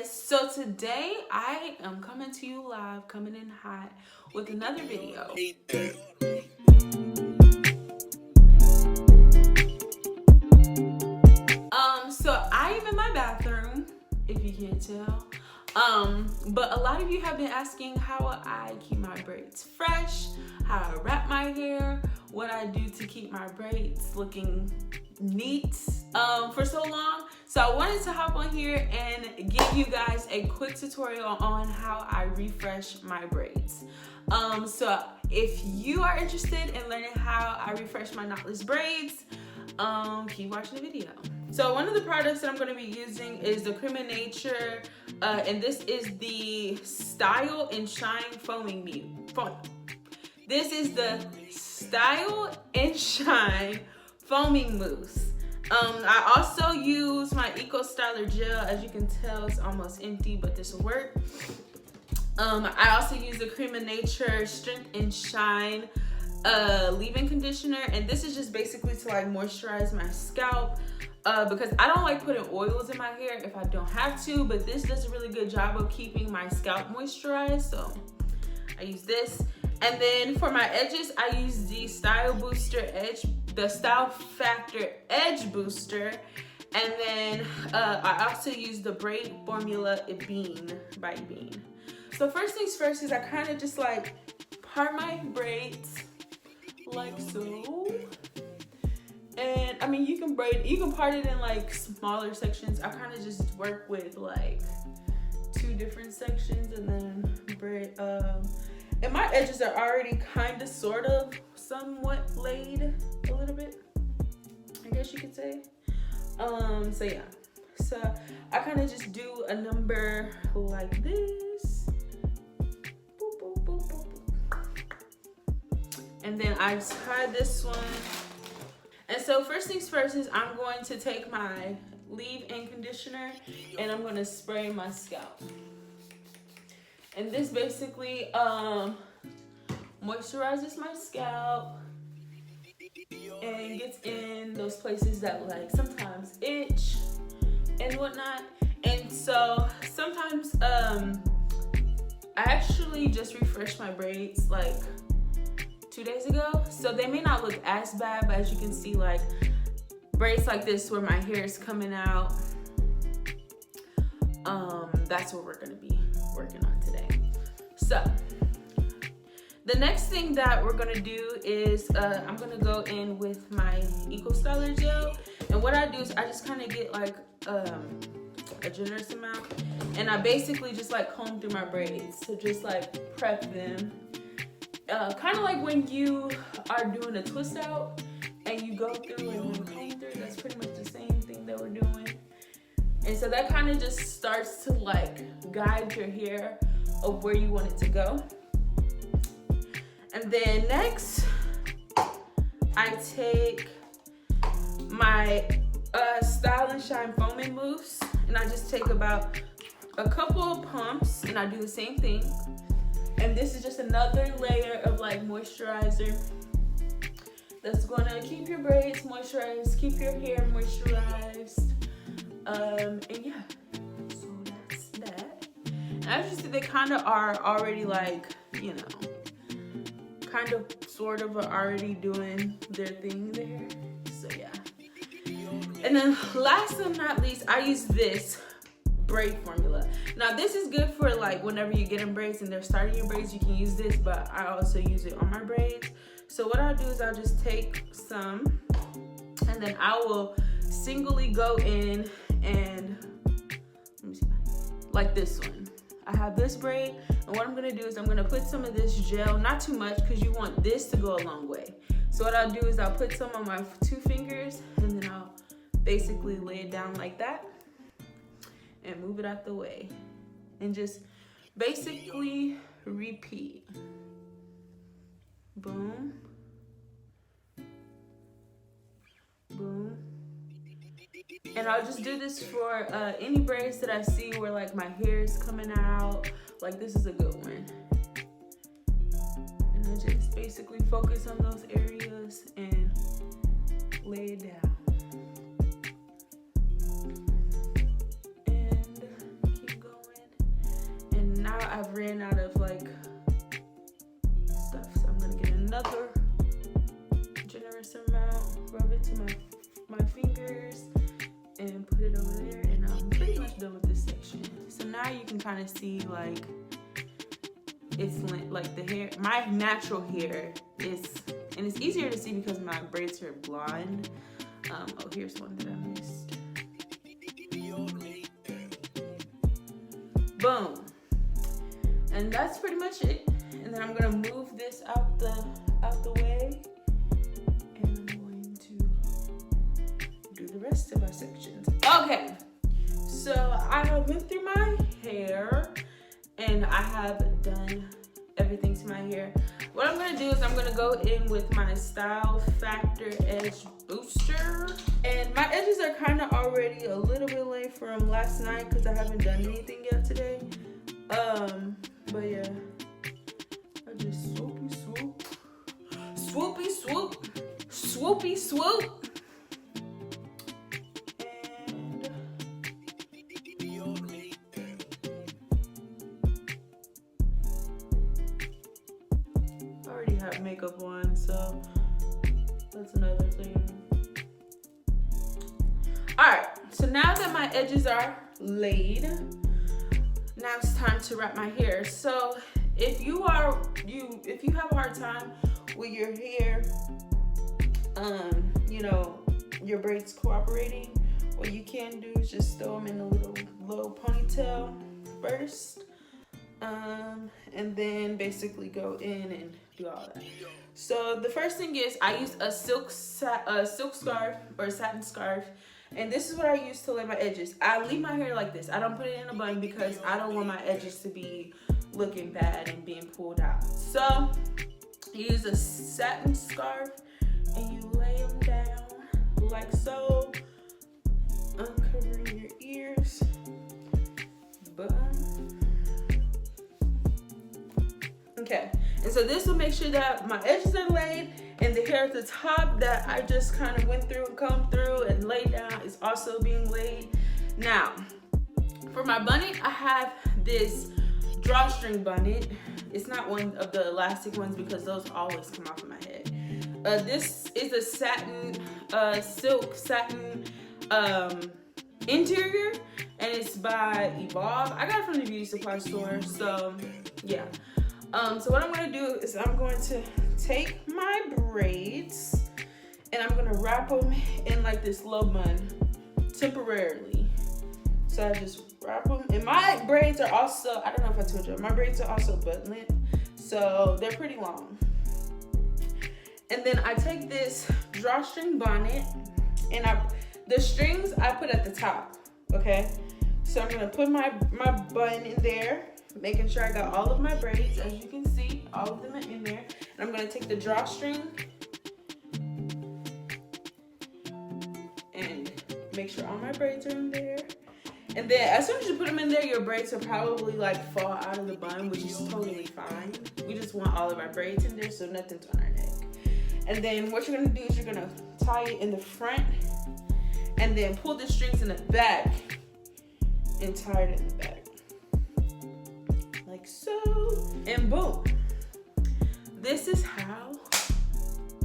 guys, so today I am coming to you live, coming in hot with another video. So I am in my bathroom, if you can't tell. But a lot of you have been asking how I keep my braids fresh, how I wrap my hair, what I do to keep my braids looking neat for so long. So I wanted to hop on here and give you guys a quick tutorial on how I refresh my braids. So if you are interested in learning how I refresh my knotless braids, keep watching the video. So one of the products that I'm going to be using is the Creme Nature, and this is the Style and Shine Foaming Mousse. This is the Style and Shine Foaming Mousse. I also use my Eco Styler gel. As you can tell, it's almost empty, but this will work. I also use the Creme Nature Strength and Shine leave-in conditioner, and this is just basically to like moisturize my scalp. Because I don't like putting oils in my hair if I don't have to, but this does a really good job of keeping my scalp moisturized, so I use this. And then for my edges, I use the Style Factor Edge Booster, and then I also use the braid formula EBIN by EBIN. So first things first is I kind of just like part my braids like so. And I mean, you can part it in like smaller sections. I kind of just work with like 2 different sections and then braid. And my edges are already kind of sort of somewhat laid a little bit, I guess you could say. So yeah, so I kind of just do a number like this. Boop, boop, boop, boop, boop. And then I tie this one. And so first things first is I'm going to take my leave-in conditioner and I'm going to spray my scalp. And this basically moisturizes my scalp and gets in those places that like sometimes itch and whatnot. And so sometimes I actually just refreshed my braids like 2 days ago, so they may not look as bad, but as you can see, like braids like this where my hair is coming out, that's what we're going to be working on today. So the next thing that we're going to do is I'm going to go in with my Eco Styler gel, and what I do is I just kind of get like a generous amount, and I basically just like comb through my braids to just like prep them. Kind of like when you are doing a twist out and you go through and you comb through, that's pretty much the same thing that we're doing. And so that kind of just starts to like guide your hair of where you want it to go. And then next, I take my Style and Shine Foaming Mousse, and I just take about a couple of pumps and I do the same thing. And this is just another layer of like moisturizer that's gonna keep your braids moisturized, keep your hair moisturized. And yeah, so that's that. And as you see, they kind of are already like, you know, kind of sort of are already doing their thing there. So yeah. And then last but not least, I use this braid formula. Now this is good for like whenever you get in braids and they're starting your braids, you can use this, but I also use it on my braids. So what I'll do is I'll just take some and then I will singly go in and let me see, like this one. I have this braid, and what I'm gonna do is I'm gonna put some of this gel, not too much because you want this to go a long way. So what I'll do is I'll put some on my 2 fingers and then I'll basically lay it down like that and move it out the way and just basically repeat. Boom, boom. And I'll just do this for any braids that I see where like my hair is coming out. Like this is a good one. And I just basically focus on those areas and lay it down. And keep going. I've ran out of like stuff, so I'm gonna get another generous amount, rub it to my fingers, and put it over there, and I'm pretty much done with this section. So now you can kind of see like it's like the hair, my natural hair is, and it's easier to see because my braids are blonde. Oh, here's one that I missed. Boom. And that's pretty much it. And then I'm gonna move this out the way, and I'm going to do the rest of our sections. Okay, so I went through my hair and I have done everything to my hair. What I'm gonna do is I'm gonna go in with my Style Factor Edge Booster. And my edges are kind of already a little bit late from last night because I haven't done anything yet today. But yeah, I just swoopy swoop, swoopy swoop, swoopy swoop. Have makeup on, so that's another thing. Alright, so now that my edges are laid, now it's time to wrap my hair. So if you have a hard time with your hair, you know, your braids cooperating, what you can do is just throw them in a little low ponytail first, and then basically go in and do all that. So the first thing is I use a silk scarf or a satin scarf, and this is what I use to lay my edges. I leave my hair like this. I don't put it in a bun because I don't want my edges to be looking bad and being pulled out. So you use a satin scarf and you lay them down like so, uncovering your ears. Boom. Okay, and so this will make sure that my edges are laid and the hair at the top that I just kind of went through and combed through and laid down is also being laid. Now, for my bunnet, I have this drawstring bunnet. It's not one of the elastic ones because those always come off of my head. This is a satin, silk satin interior, and it's by Evolve. I got it from the beauty supply store, so yeah. So what I'm gonna do is I'm going to take my braids and I'm gonna wrap them in like this low bun temporarily. So I just wrap them, and my braids are also, I don't know if I told you, my braids are also butt length, so they're pretty long. And then I take this drawstring bonnet and the strings I put at the top, okay? So I'm gonna put my bun in there, making sure I got all of my braids. As you can see, all of them are in there. And I'm gonna take the drawstring and make sure all my braids are in there. And then as soon as you put them in there, your braids will probably like fall out of the bun, which is totally fine. We just want all of our braids in there so nothing's on our neck. And then what you're gonna do is you're gonna tie it in the front and then pull the strings in the back and tie it in the back. Like so, and boom. This is how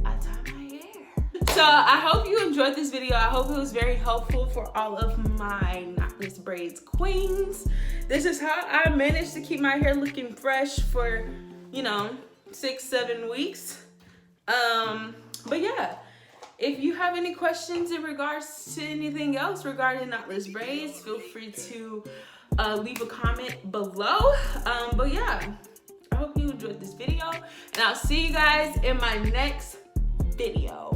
I tie my hair. So I hope you enjoyed this video. I hope it was very helpful for all of my Knotless Braids queens. This is how I managed to keep my hair looking fresh for, you know, 6-7 weeks. But yeah, if you have any questions in regards to anything else regarding Knotless Braids, feel free to leave a comment below. But yeah, I hope you enjoyed this video, and I'll see you guys in my next video.